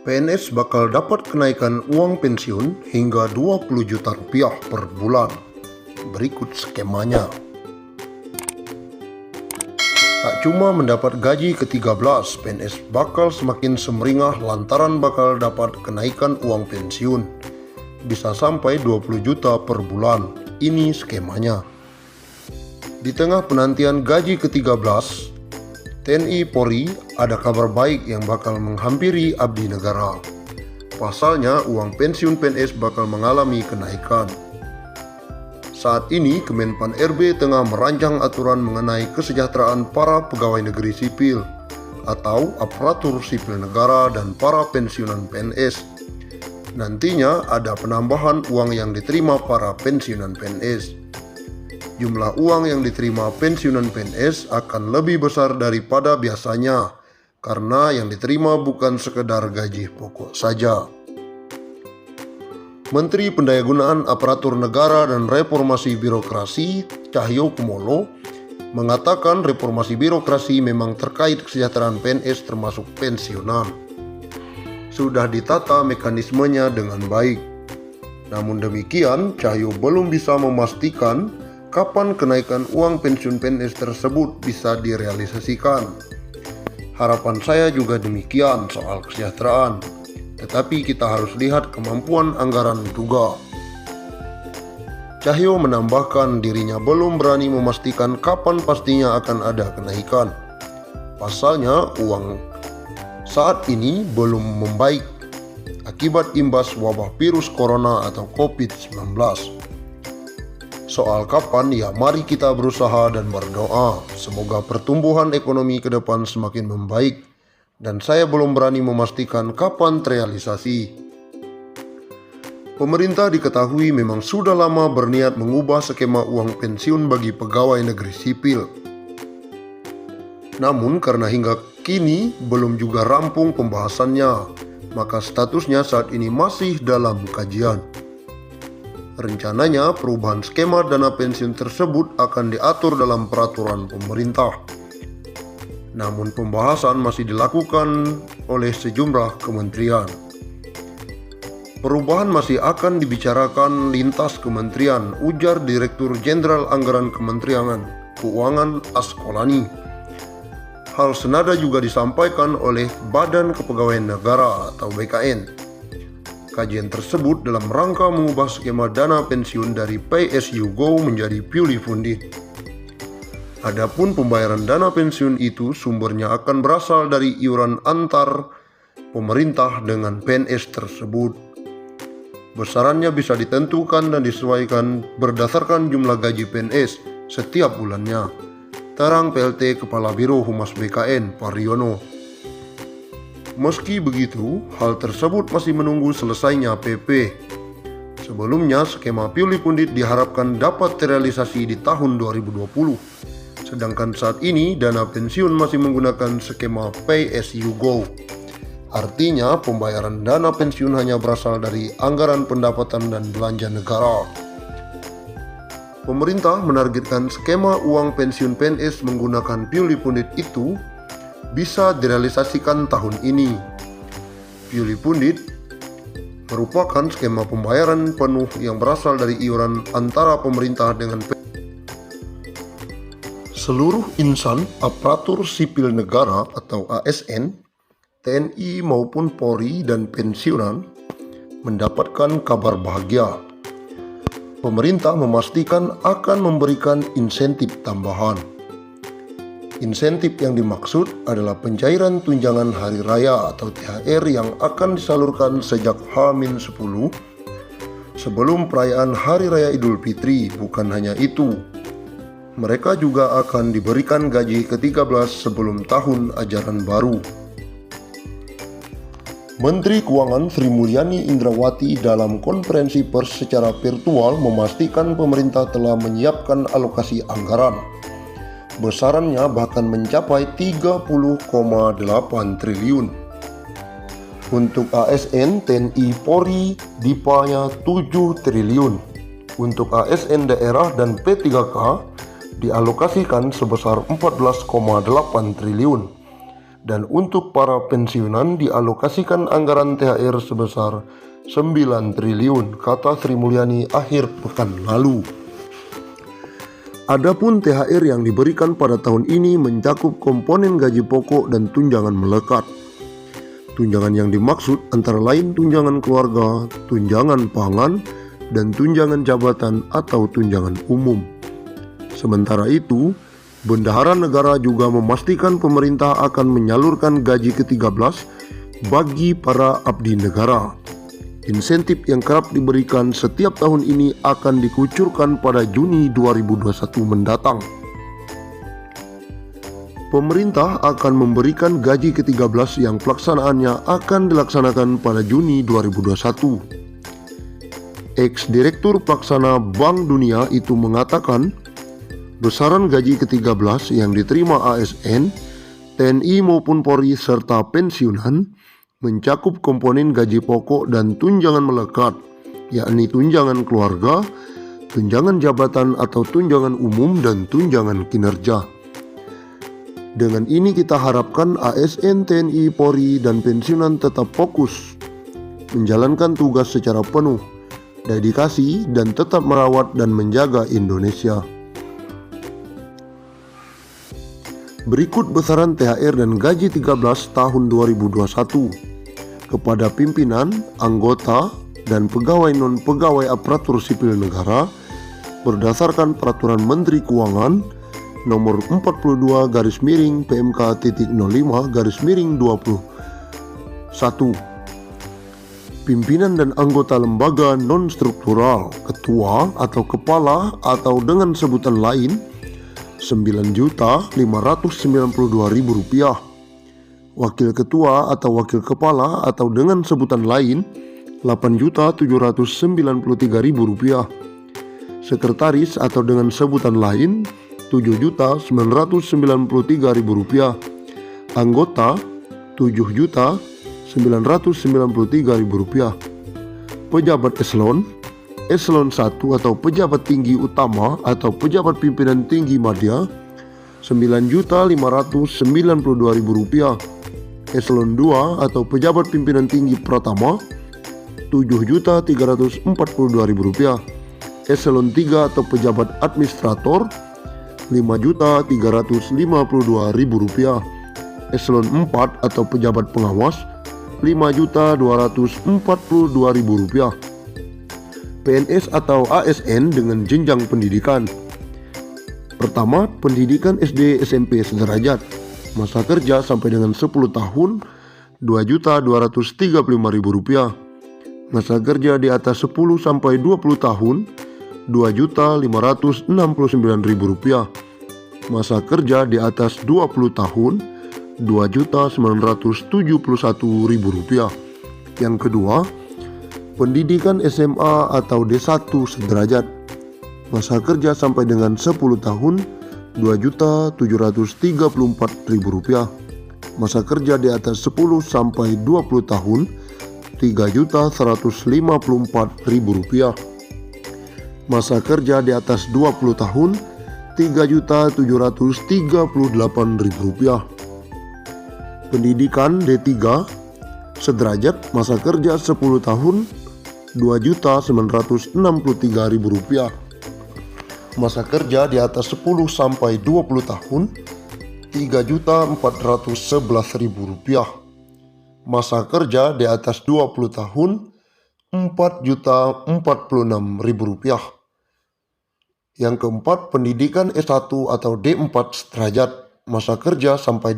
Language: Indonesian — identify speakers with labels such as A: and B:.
A: PNS bakal dapat kenaikan uang pensiun hingga 20 juta rupiah per bulan. Berikut skemanya. Tak cuma mendapat gaji ke-13, PNS bakal semakin semeringah lantaran bakal dapat kenaikan uang pensiun. Bisa sampai 20 juta per bulan. Ini skemanya. Di tengah penantian gaji ke-13, TNI Polri ada kabar baik yang bakal menghampiri abdi negara. Pasalnya, uang pensiun PNS bakal mengalami kenaikan. Saat ini, Kemenpan RB tengah merancang aturan mengenai kesejahteraan para pegawai negeri sipil atau aparatur sipil negara dan para pensiunan PNS. Nantinya ada penambahan uang yang diterima para pensiunan PNS. Jumlah uang yang diterima pensiunan PNS akan lebih besar daripada biasanya karena yang diterima bukan sekedar gaji pokok saja. Menteri Pendayagunaan Aparatur Negara dan Reformasi Birokrasi Cahyokumolo mengatakan reformasi birokrasi memang terkait kesejahteraan PNS termasuk pensiunan. Sudah ditata mekanismenya dengan baik. Namun demikian, Cahyo belum bisa memastikan kapan kenaikan uang pensiun PNS tersebut bisa direalisasikan. Harapan saya juga demikian soal kesejahteraan, tetapi kita harus lihat kemampuan anggaran juga. Cahyo menambahkan dirinya belum berani memastikan kapan pastinya akan ada kenaikan. Pasalnya uang saat ini belum membaik akibat imbas wabah virus corona atau COVID-19. Soal kapan, ya mari kita berusaha dan berdoa. Semoga pertumbuhan ekonomi ke depan semakin membaik. Dan saya belum berani memastikan kapan terrealisasi. Pemerintah diketahui memang sudah lama berniat mengubah skema uang pensiun bagi pegawai negeri sipil. Namun karena hingga kini belum juga rampung pembahasannya, maka statusnya saat ini masih dalam kajian. Rencananya perubahan skema dana pensiun tersebut akan diatur dalam peraturan pemerintah. Namun pembahasan masih dilakukan oleh sejumlah kementerian. Perubahan masih akan dibicarakan lintas kementerian, ujar Direktur Jenderal Anggaran Kementerian Keuangan Askolani. Hal senada juga disampaikan oleh Badan Kepegawaian Negara atau BKN. Kajian tersebut dalam rangka mengubah skema dana pensiun dari Pay As You Go menjadi Purely Funded. Adapun pembayaran dana pensiun itu sumbernya akan berasal dari iuran antar pemerintah dengan PNS tersebut. Besarannya bisa ditentukan dan disesuaikan berdasarkan jumlah gaji PNS setiap bulannya. Terang PLT Kepala Biro Humas BKN Pariono. Meski begitu, hal tersebut masih menunggu selesainya PP. Sebelumnya, skema Purely Funded diharapkan dapat terrealisasi di tahun 2020. Sedangkan saat ini, dana pensiun masih menggunakan skema Pay As You Go. Artinya, pembayaran dana pensiun hanya berasal dari anggaran pendapatan dan belanja negara. Pemerintah menargetkan skema uang pensiun PNS menggunakan Purely Funded itu bisa direalisasikan tahun ini. Purely Funded merupakan skema pembayaran penuh yang berasal dari iuran antara pemerintah dengan seluruh insan aparatur sipil negara atau ASN, TNI maupun Polri dan pensiunan mendapatkan kabar bahagia. Pemerintah memastikan akan memberikan insentif tambahan. Insentif yang dimaksud adalah pencairan tunjangan hari raya atau THR yang akan disalurkan sejak H-10 sebelum perayaan Hari Raya Idul Fitri. Bukan hanya itu, mereka juga akan diberikan gaji ke-13 sebelum tahun ajaran baru. Menteri Keuangan Sri Mulyani Indrawati dalam konferensi pers secara virtual memastikan pemerintah telah menyiapkan alokasi anggaran. Besarannya bahkan mencapai 30,8 triliun. Untuk ASN, TNI, Polri, DIPA-nya 7 triliun. Untuk ASN daerah dan P3K dialokasikan sebesar 14,8 triliun. Dan untuk para pensiunan dialokasikan anggaran THR sebesar 9 triliun, kata Sri Mulyani akhir pekan lalu. Adapun THR yang diberikan pada tahun ini mencakup komponen gaji pokok dan tunjangan melekat. Tunjangan yang dimaksud antara lain tunjangan keluarga, tunjangan pangan, dan tunjangan jabatan atau tunjangan umum. Sementara itu, Bendahara Negara juga memastikan pemerintah akan menyalurkan gaji ke-13 bagi para abdi negara. Insentif yang kerap diberikan setiap tahun ini akan dikucurkan pada Juni 2021 mendatang. Pemerintah akan memberikan gaji ke-13 yang pelaksanaannya akan dilaksanakan pada Juni 2021. Ex-Direktur Pelaksana Bank Dunia itu mengatakan, besaran gaji ke-13 yang diterima ASN, TNI maupun Polri serta pensiunan mencakup komponen gaji pokok dan tunjangan melekat, yakni tunjangan keluarga, tunjangan jabatan atau tunjangan umum, dan tunjangan kinerja. Dengan ini kita harapkan ASN, TNI, Polri, dan pensiunan tetap fokus menjalankan tugas secara penuh, dedikasi, dan tetap merawat dan menjaga Indonesia. Berikut besaran THR dan gaji 13 tahun 2021 kepada pimpinan, anggota, dan pegawai non-pegawai aparatur sipil negara berdasarkan Peraturan Menteri Keuangan Nomor 42/05-05-21. Pimpinan dan anggota lembaga non-struktural, ketua atau kepala atau dengan sebutan lain Rp9.592.000, wakil ketua atau wakil kepala atau dengan sebutan lain Rp8.793.000, sekretaris atau dengan sebutan lain Rp7.993.000, anggota Rp7.993.000, pejabat Eselon 1 atau pejabat tinggi utama atau pejabat pimpinan tinggi madya Rp9.592.000, Eselon 2 atau pejabat pimpinan tinggi pratama Rp7.342.000, Eselon 3 atau pejabat administrator Rp5.352.000, Eselon 4 atau pejabat pengawas Rp5.242.000. PNS atau ASN dengan jenjang pendidikan. Pertama, pendidikan SD SMP sederajat, masa kerja sampai dengan 10 tahun Rp2.235.000, masa kerja di atas 10 sampai 20 tahun Rp2.569.000, masa kerja di atas 20 tahun Rp2.971.000. Yang kedua, pendidikan SMA atau D1 sederajat, masa kerja sampai dengan 10 tahun Rp2.734.000, masa kerja di atas 10 sampai 20 tahun Rp3.154.000, masa kerja di atas 20 tahun Rp3.738.000. Pendidikan D3 sederajat, masa kerja 10 tahun Rp2.963.000, masa kerja di atas 10 sampai 20 tahun Rp3.411.000, masa kerja di atas 20 tahun Rp4.046.000. Yang keempat, pendidikan S1 atau D4 sederajat, masa kerja sampai